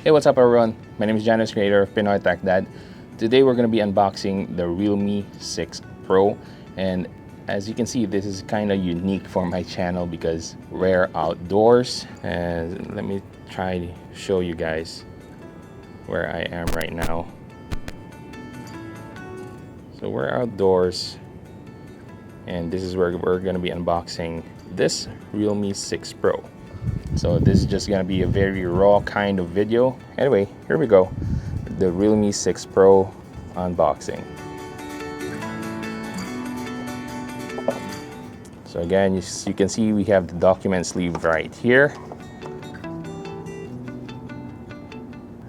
Hey, what's up everyone? My name is Janice, creator of Pinoy Techdad. Today we're going to be unboxing the Realme 6 Pro, and as you can see, this is kind of unique for my channel because we're outdoors. And let me try to show you guys where I am right now. So we're outdoors, and this is where we're going to be unboxing this Realme 6 Pro. So this is just gonna be a very raw kind of video. Anyway, here we go. The Realme 6 Pro unboxing. So again, you can see we have the document sleeve right here.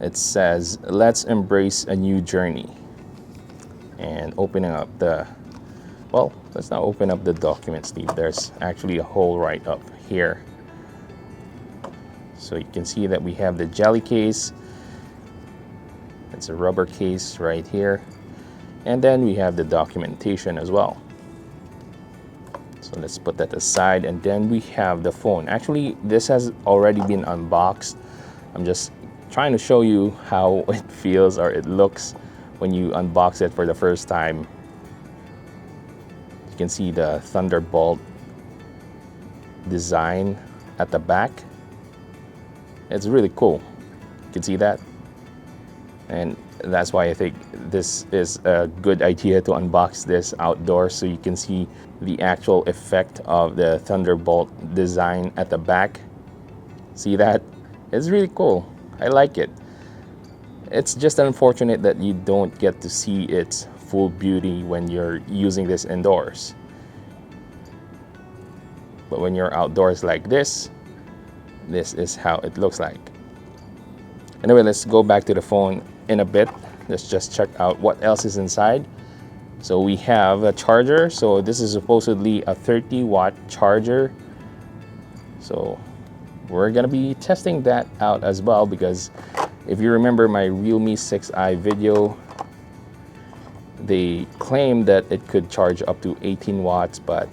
It says, "Let's embrace a new journey." And opening up well, let's not open up the document sleeve. There's actually a hole right up here. So you can see that we have the jelly case. It's a rubber case right here. And then we have the documentation as well. So let's put that aside, and then we have the phone. Actually, this has already been unboxed. I'm just trying to show you how it feels or it looks when you unbox it for the first time. You can see the Thunderbolt design at the back. It's really cool. You can see that. And that's why I think this is a good idea to unbox this outdoors, so you can see the actual effect of the Thunderbolt design at the back. See that? It's really cool. I like it. It's just unfortunate that you don't get to see its full beauty when you're using this indoors. But when you're outdoors like this is how it looks like. Anyway, let's go back to the phone in a bit. Let's just check out what else is inside. So we have a charger. So this is supposedly a 30-watt charger. So we're gonna be testing that out as well, because if you remember my Realme 6i video, they claimed that it could charge up to 18 watts, but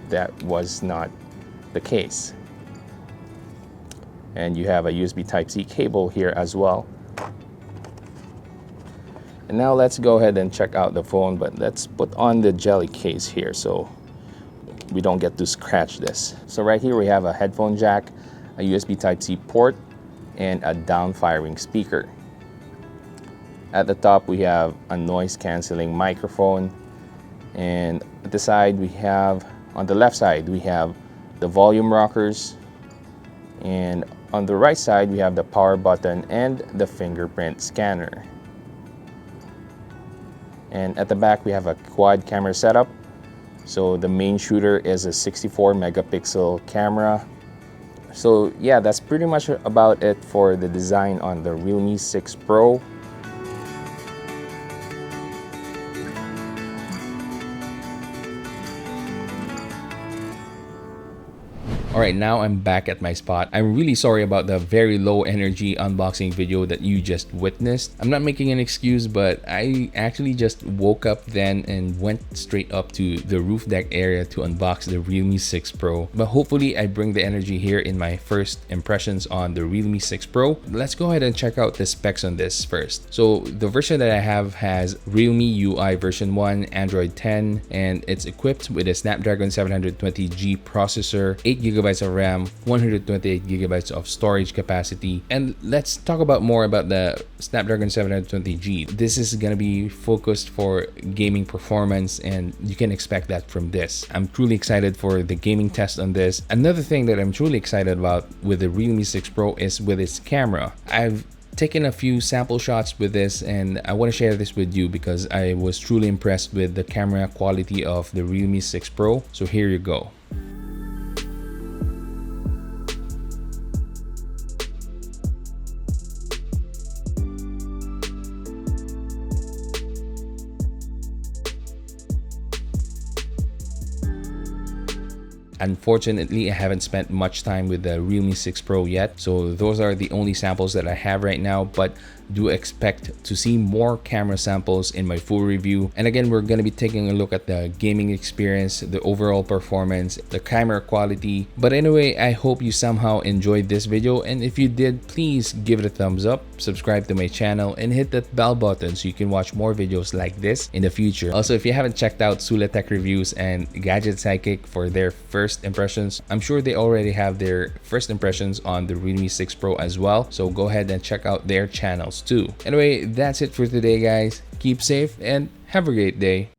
that was not the case. And you have a USB Type-C cable here as well. And now let's go ahead and check out the phone, but let's put on the jelly case here so we don't get to scratch this. So right here we have a headphone jack, a USB Type-C port, and a down-firing speaker. At the top we have a noise canceling microphone, and at the side on the left side we have the volume rockers, and on the right side we have the power button and the fingerprint scanner. And at the back we have a quad camera setup. So the main shooter is a 64 megapixel camera. So yeah, that's pretty much about it for the design on the Realme 6 Pro. Alright, now I'm back at my spot. I'm really sorry about the very low energy unboxing video that you just witnessed. I'm not making an excuse, but I actually just woke up then and went straight up to the roof deck area to unbox the Realme 6 Pro. But hopefully I bring the energy here in my first impressions on the Realme 6 Pro. Let's go ahead and check out the specs on this first. So the version that I have has Realme UI version 1, Android 10, and it's equipped with a Snapdragon 720G processor, 8GB of RAM, 128GB of storage capacity. And let's talk about more about the Snapdragon 720G. This is gonna be focused for gaming performance, and you can expect that from this. I'm truly excited for the gaming test on this. Another thing that I'm truly excited about with the Realme 6 Pro is with its camera. I've taken a few sample shots with this, and I want to share this with you because I was truly impressed with the camera quality of the Realme 6 Pro. So here you go. Unfortunately, I haven't spent much time with the Realme 6 Pro yet, so those are the only samples that I have right now, but do expect to see more camera samples in my full review. And again, we're going to be taking a look at the gaming experience, the overall performance, the camera quality. But anyway, I hope you somehow enjoyed this video, and if you did, please give it a thumbs up, subscribe to my channel, and hit that bell button so you can watch more videos like this in the future. Also, if you haven't checked out Tech Reviews and Gadget SideKick for their first impressions, I'm sure they already have their first impressions on the Realme 6 Pro as well, so go ahead and check out their channels too. Anyway, that's it for today, guys. Keep safe and have a great day.